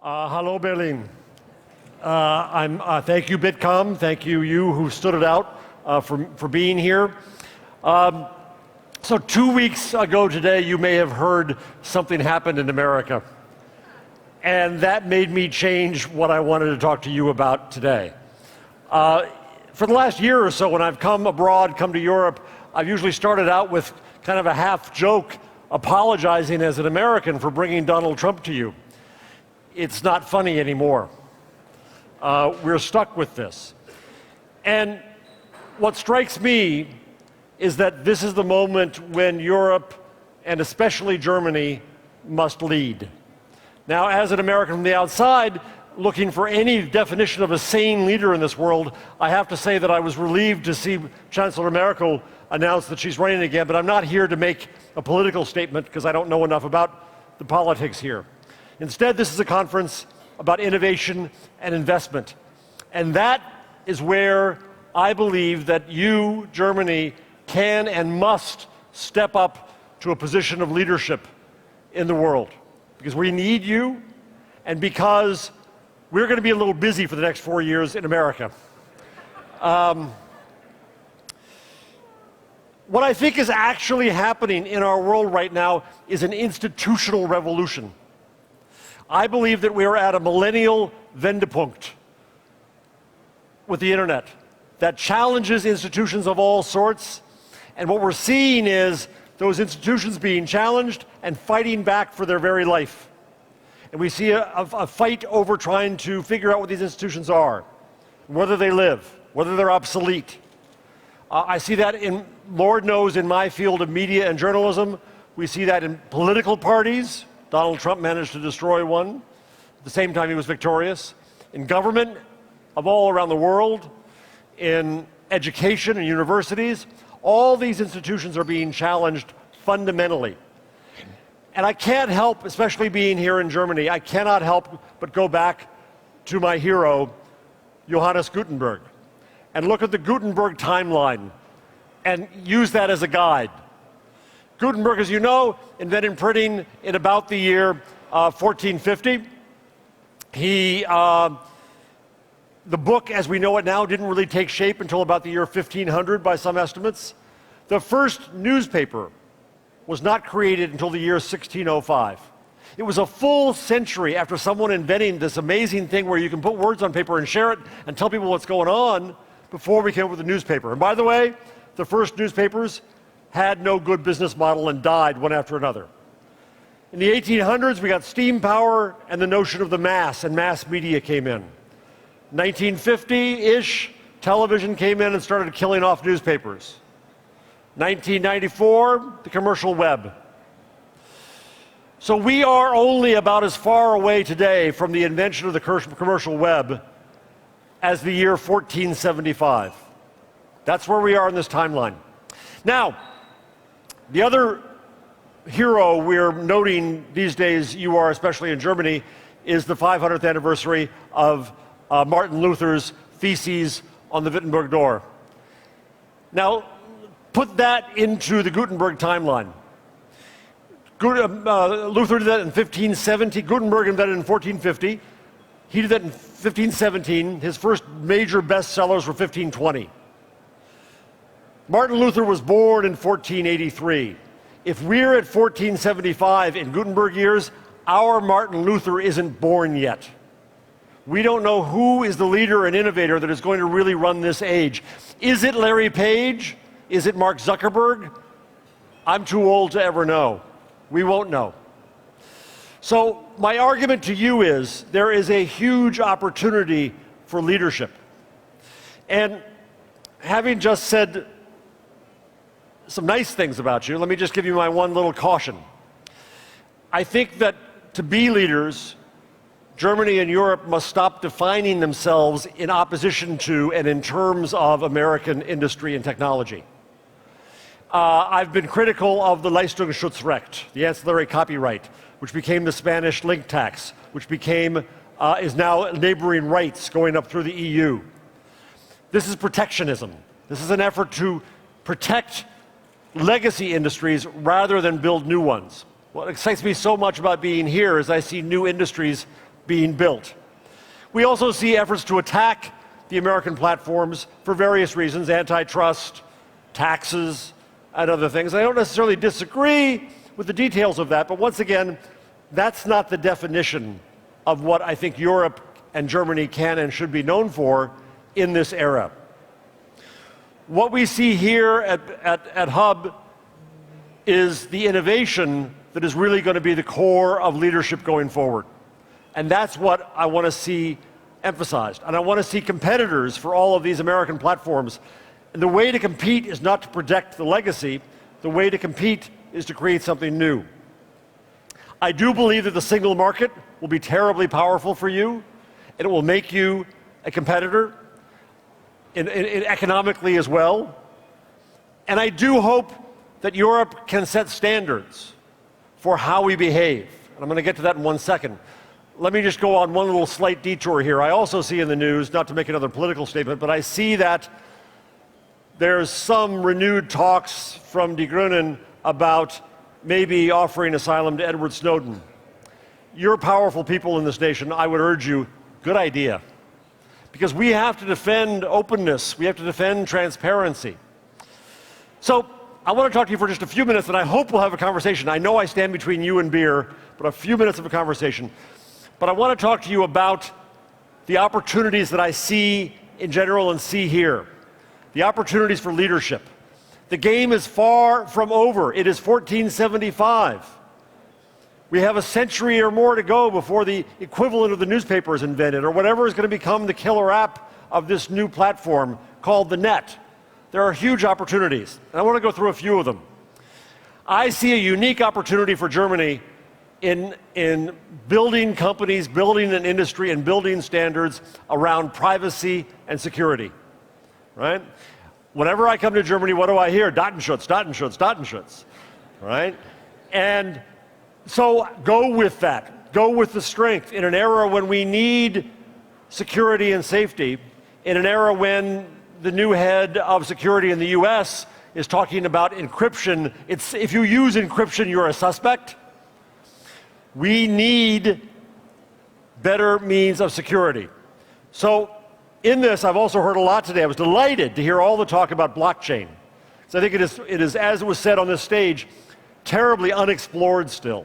Hello, Berlin. Thank you, Bitkom. Thank you who stood it out for being here. So 2 weeks ago today, you may have heard something happened in America. And that made me change what I wanted to talk to you about today. For the last year or so, when I've come abroad, come to Europe, I've usually started out with kind of a half joke, apologizing as an American for bringing Donald Trump to you. It's not funny anymore. We're stuck with this. And what strikes me is that this is the moment when Europe, and especially Germany, must lead. Now, as an American from the outside, looking for any definition of a sane leader in this world, I have to say that I was relieved to see Chancellor Merkel announce that she's running again, but I'm not here to make a political statement because I don't know enough about the politics here. Instead, this is a conference about innovation and investment. And that is where I believe that you, Germany, can and must step up to a position of leadership in the world. Because we need you, and because we're going to be a little busy for the next 4 years in America. What I think is actually happening in our world right now is an institutional revolution. I believe that we are at a millennial Wendepunkt with the internet that challenges institutions of all sorts. And what we're seeing is those institutions being challenged and fighting back for their very life. And we see a fight over trying to figure out what these institutions are, whether they live, whether they're obsolete. I see that in, Lord knows, in my field of media and journalism. We see that in political parties. Donald Trump managed to destroy one. At the same time, he was victorious. In government of all around the world, in education and universities, all these institutions are being challenged fundamentally. And I can't help, especially being here in Germany, I cannot help but go back to my hero, Johannes Gutenberg, and look at the Gutenberg timeline and use that as a guide. Gutenberg, as you know, invented printing in about the year 1450. The book, as we know it now, didn't really take shape until about the year 1500 by some estimates. The first newspaper was not created until the year 1605. It was a full century after someone inventing this amazing thing where you can put words on paper and share it and tell people what's going on before we came up with a newspaper. And by the way, the first newspapers had no good business model and died one after another. In the 1800s, we got steam power and the notion of the mass, and mass media came in. 1950-ish, television came in and started killing off newspapers. 1994, the commercial web. So we are only about as far away today from the invention of the commercial web as the year 1475. That's where we are in this timeline. Now, the other hero we're noting these days, you are especially in Germany, is the 500th anniversary of Martin Luther's theses on the Wittenberg door. Now, put that into the Gutenberg timeline. Luther did that in 1570. Gutenberg did that in 1450. He did that in 1517. His first major bestsellers were 1520. Martin Luther was born in 1483. If we're at 1475 in Gutenberg years, our Martin Luther isn't born yet. We don't know who is the leader and innovator that is going to really run this age. Is it Larry Page? Is it Mark Zuckerberg? I'm too old to ever know. We won't know. So my argument to you is there is a huge opportunity for leadership. And having just said some nice things about you, let me just give you my one little caution. I think that to be leaders, Germany and Europe must stop defining themselves in opposition to and in terms of American industry and technology. I've been critical of the Leistungsschutzrecht, the ancillary copyright, which became the Spanish link tax, which is now neighboring rights going up through the EU. This is protectionism. This is an effort to protect legacy industries rather than build new ones. What excites me so much about being here is I see new industries being built. We also see efforts to attack the American platforms for various reasons, antitrust, taxes, and other things. I don't necessarily disagree with the details of that, but once again, that's not the definition of what I think Europe and Germany can and should be known for in this era. What we see here at Hub is the innovation that is really going to be the core of leadership going forward. And that's what I want to see emphasized. And I want to see competitors for all of these American platforms. And the way to compete is not to protect the legacy. The way to compete is to create something new. I do believe that the single market will be terribly powerful for you, and it will make you a competitor in economically as well. And I do hope that Europe can set standards for how we behave. And I'm going to get to that in 1 second. Let me just go on one little slight detour here. I also see in the news, not to make another political statement, but I see that there's some renewed talks from Die Grünen about maybe offering asylum to Edward Snowden. You're powerful people in this nation. I would urge you, good idea. Because we have to defend openness. We have to defend transparency. So I want to talk to you for just a few minutes, and I hope we'll have a conversation. I know I stand between you and beer, but a few minutes of a conversation. But I want to talk to you about the opportunities that I see in general and see here. The opportunities for leadership. The game is far from over. It is 1475. We have a century or more to go before the equivalent of the newspaper is invented, or whatever is going to become the killer app of this new platform called the net. There are huge opportunities, and I want to go through a few of them. I see a unique opportunity for Germany in building companies, building an industry, and building standards around privacy and security, right? Whenever I come to Germany, what do I hear? Datenschutz, Datenschutz, Datenschutz, right? And so go with that. Go with the strength. In an era when we need security and safety, in an era when the new head of security in the US is talking about encryption, if you use encryption, you're a suspect. We need better means of security. So in this, I've also heard a lot today. I was delighted to hear all the talk about blockchain. So I think it is, as it was said on this stage, terribly unexplored still.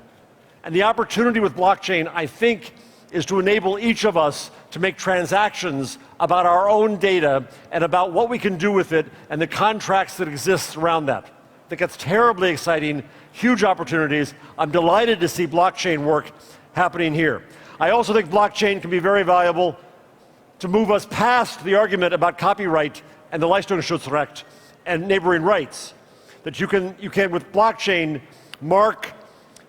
And the opportunity with blockchain, I think, is to enable each of us to make transactions about our own data and about what we can do with it and the contracts that exist around that. I think that's terribly exciting, huge opportunities. I'm delighted to see blockchain work happening here. I also think blockchain can be very valuable to move us past the argument about copyright and the Leistungsschutzrecht and neighboring rights. That you can, with blockchain, mark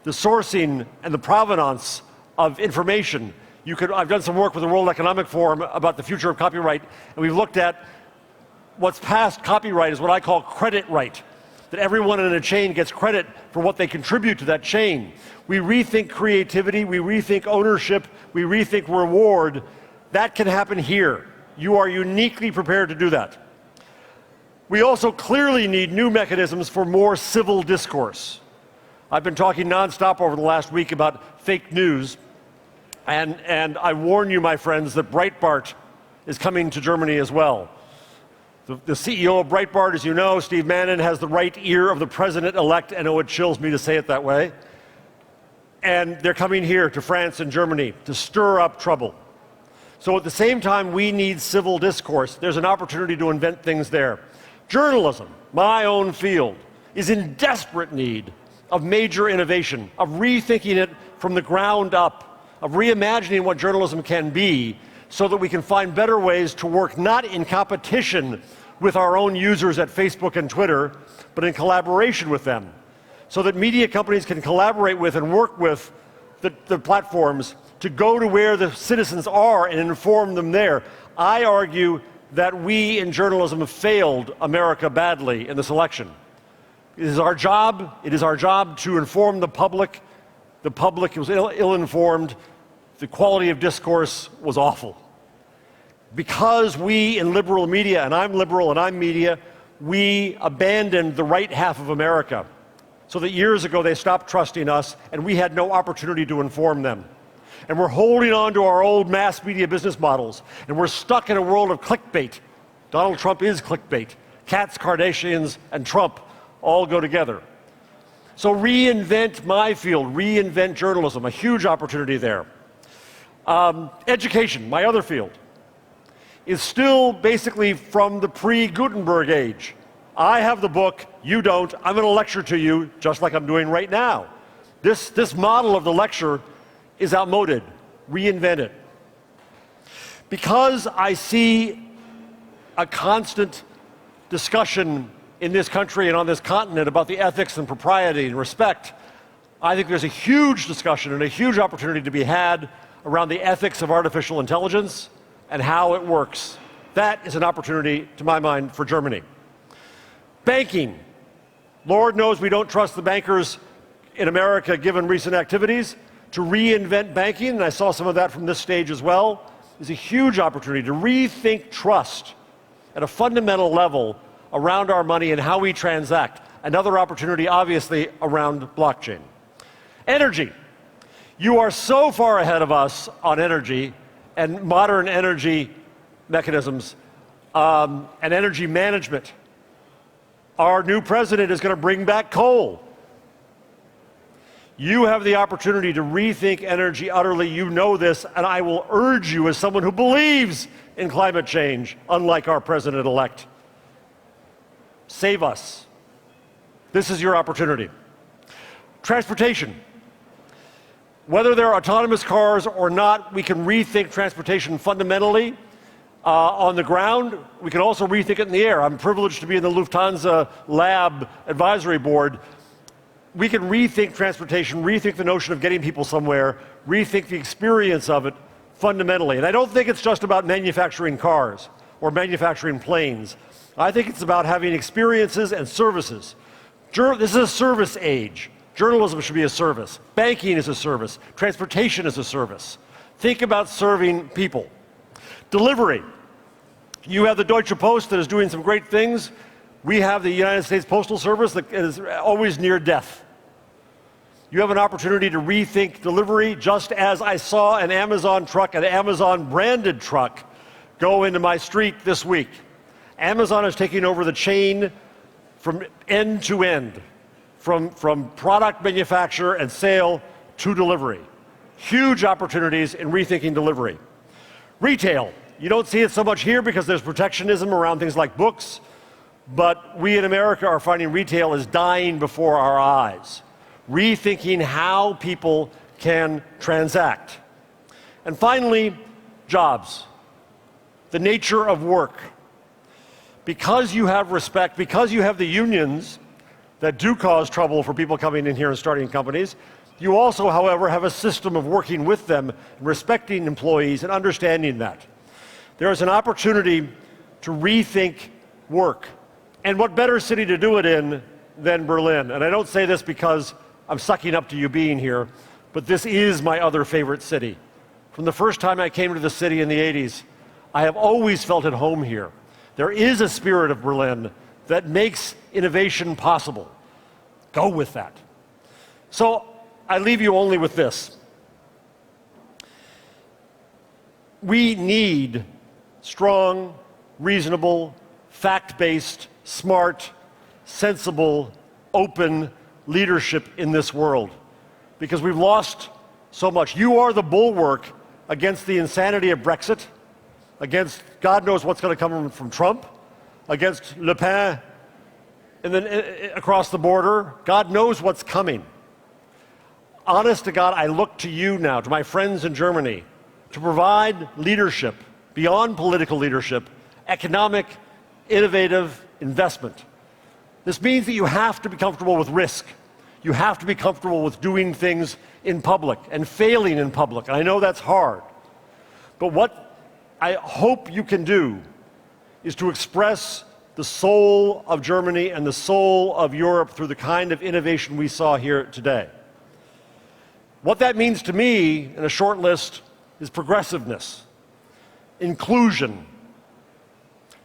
the sourcing and the provenance of information. I've done some work with the World Economic Forum about the future of copyright, and we've looked at what's past copyright is what I call credit right. That everyone in a chain gets credit for what they contribute to that chain. We rethink creativity, we rethink ownership, we rethink reward. That can happen here. You are uniquely prepared to do that. We also clearly need new mechanisms for more civil discourse. I've been talking nonstop over the last week about fake news, and I warn you, my friends, that Breitbart is coming to Germany as well. The CEO of Breitbart, as you know, Steve Bannon, has the right ear of the president-elect. I know it chills me to say it that way. And they're coming here to France and Germany to stir up trouble. So at the same time we need civil discourse, there's an opportunity to invent things there. Journalism, my own field, is in desperate need of major innovation, of rethinking it from the ground up, of reimagining what journalism can be so that we can find better ways to work not in competition with our own users at Facebook and Twitter, but in collaboration with them, so that media companies can collaborate with and work with the platforms to go to where the citizens are and inform them there. I argue that we in journalism have failed America badly in this election. It is our job to inform the public. The public was ill-informed. The quality of discourse was awful. Because we in liberal media, and I'm liberal and I'm media, we abandoned the right half of America so that years ago they stopped trusting us and we had no opportunity to inform them. And we're holding on to our old mass media business models. And we're stuck in a world of clickbait. Donald Trump is clickbait. Katz, Kardashians, and Trump all go together. So reinvent my field, reinvent journalism, a huge opportunity there. Education, my other field, is still basically from the pre-Gutenberg age. I have the book, you don't. I'm going to lecture to you just like I'm doing right now. This model of the lecture is outmoded. Reinvent it. Because I see a constant discussion in this country and on this continent about the ethics and propriety and respect, I think there's a huge discussion and a huge opportunity to be had around the ethics of artificial intelligence and how it works. That is an opportunity, to my mind, for Germany. Banking. Lord knows we don't trust the bankers in America, given recent activities. To reinvent banking, and I saw some of that from this stage as well, is a huge opportunity to rethink trust at a fundamental level around our money and how we transact. Another opportunity, obviously, around blockchain. Energy. You are so far ahead of us on energy and modern energy mechanisms and energy management. Our new president is going to bring back coal. You have the opportunity to rethink energy utterly. You know this, and I will urge you as someone who believes in climate change, unlike our president-elect. Save us. This is your opportunity. Transportation. Whether they're autonomous cars or not, we can rethink transportation fundamentally on the ground. We can also rethink it in the air. I'm privileged to be in the Lufthansa Lab Advisory Board. We can rethink transportation, rethink the notion of getting people somewhere, rethink the experience of it fundamentally. And I don't think it's just about manufacturing cars or manufacturing planes. I think it's about having experiences and services. This is a service age. Journalism should be a service. Banking is a service. Transportation is a service. Think about serving people. Delivery. You have the Deutsche Post that is doing some great things. We have the United States Postal Service that is always near death. You have an opportunity to rethink delivery, just as I saw an Amazon truck, an Amazon branded truck, go into my street this week. Amazon is taking over the chain from end to end. From product manufacture and sale to delivery. Huge opportunities in rethinking delivery. Retail. You don't see it so much here because there's protectionism around things like books, but we in America are finding retail is dying before our eyes. Rethinking how people can transact. And finally, jobs. The nature of work. Because you have respect, because you have the unions that do cause trouble for people coming in here and starting companies. You also, however, have a system of working with them, respecting employees and understanding that. There is an opportunity to rethink work. And what better city to do it in than Berlin? And I don't say this because I'm sucking up to you being here, but this is my other favorite city. From the first time I came to the city in the 80s, I have always felt at home here. There is a spirit of Berlin that makes innovation possible. Go with that. So I leave you only with this. We need strong, reasonable, fact-based, smart, sensible, open leadership in this world, because we've lost so much. You are the bulwark against the insanity of Brexit, against God knows what's going to come from Trump, against Le Pen, and then across the border. God knows what's coming. Honest to God, I look to you now, to my friends in Germany, to provide leadership, beyond political leadership, economic, innovative investment. This means that you have to be comfortable with risk. You have to be comfortable with doing things in public and failing in public. And I know that's hard. But what I hope you can do is to express the soul of Germany and the soul of Europe through the kind of innovation we saw here today. What that means to me, in a short list, is progressiveness, inclusion,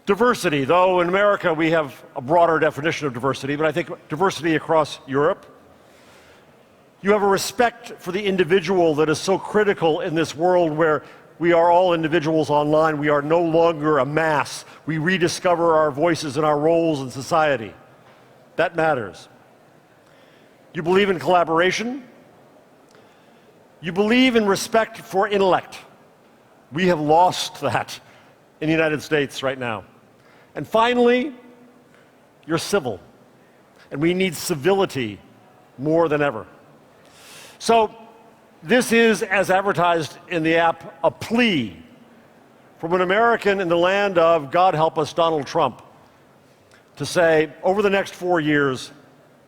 diversity, though in America we have a broader definition of diversity, but I think diversity across Europe, You have a respect for the individual that is so critical in this world where we are all individuals online. We are no longer a mass. We rediscover our voices and our roles in society. That matters. You believe in collaboration. You believe in respect for intellect. We have lost that in the United States right now. And finally, you're civil. And we need civility more than ever. So this is, as advertised in the app, a plea from an American in the land of, God help us, Donald Trump, to say, over the next 4 years,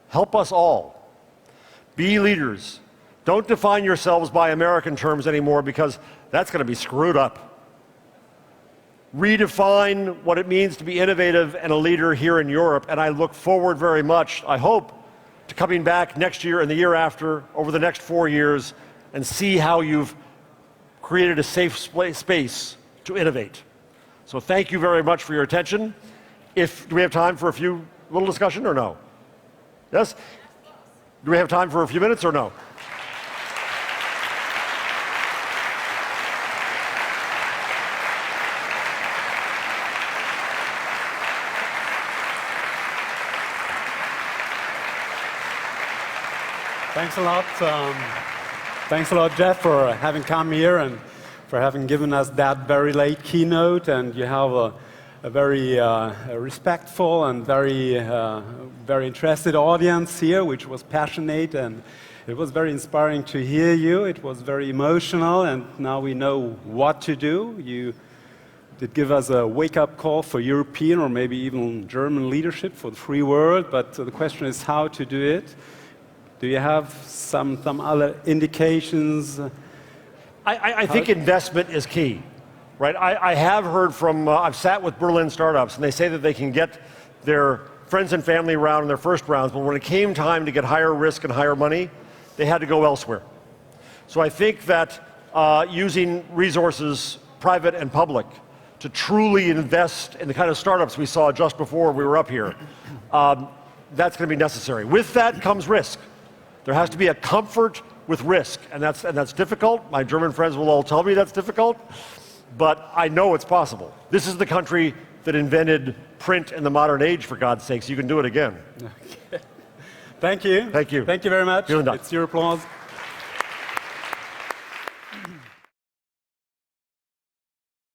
help us all. Be leaders. Don't define yourselves by American terms anymore, because that's going to be screwed up. Redefine what it means to be innovative and a leader here in Europe, and I look forward very much, I hope, to coming back next year and the year after, over the next 4 years, and see how you've created a safe space to innovate. So thank you very much for your attention. Do we have time for a little discussion or no? Yes? Do we have time for a few minutes or no? Thanks a lot. Thanks a lot, Jeff, for having come here and for having given us that very late keynote. And you have a very respectful and very interested audience here, which was passionate, and it was very inspiring to hear you. It was very emotional, and now we know what to do. You did give us a wake-up call for European or maybe even German leadership for the free world, but the question is how to do it. Do you have some other indications? I think investment is key, right? I have heard from, I've sat with Berlin startups, and they say that they can get their friends and family round in their first rounds, but when it came time to get higher risk and higher money, they had to go elsewhere. So I think that using resources, private and public, to truly invest in the kind of startups we saw just before we were up here, that's going to be necessary. With that comes risk. There has to be a comfort with risk, and that's difficult. My German friends will all tell me that's difficult, but I know it's possible. This is the country that invented print in the modern age, for God's sakes. You can do it again. Thank you. Thank you. Thank you very much. Vielen Dank. It's your applause.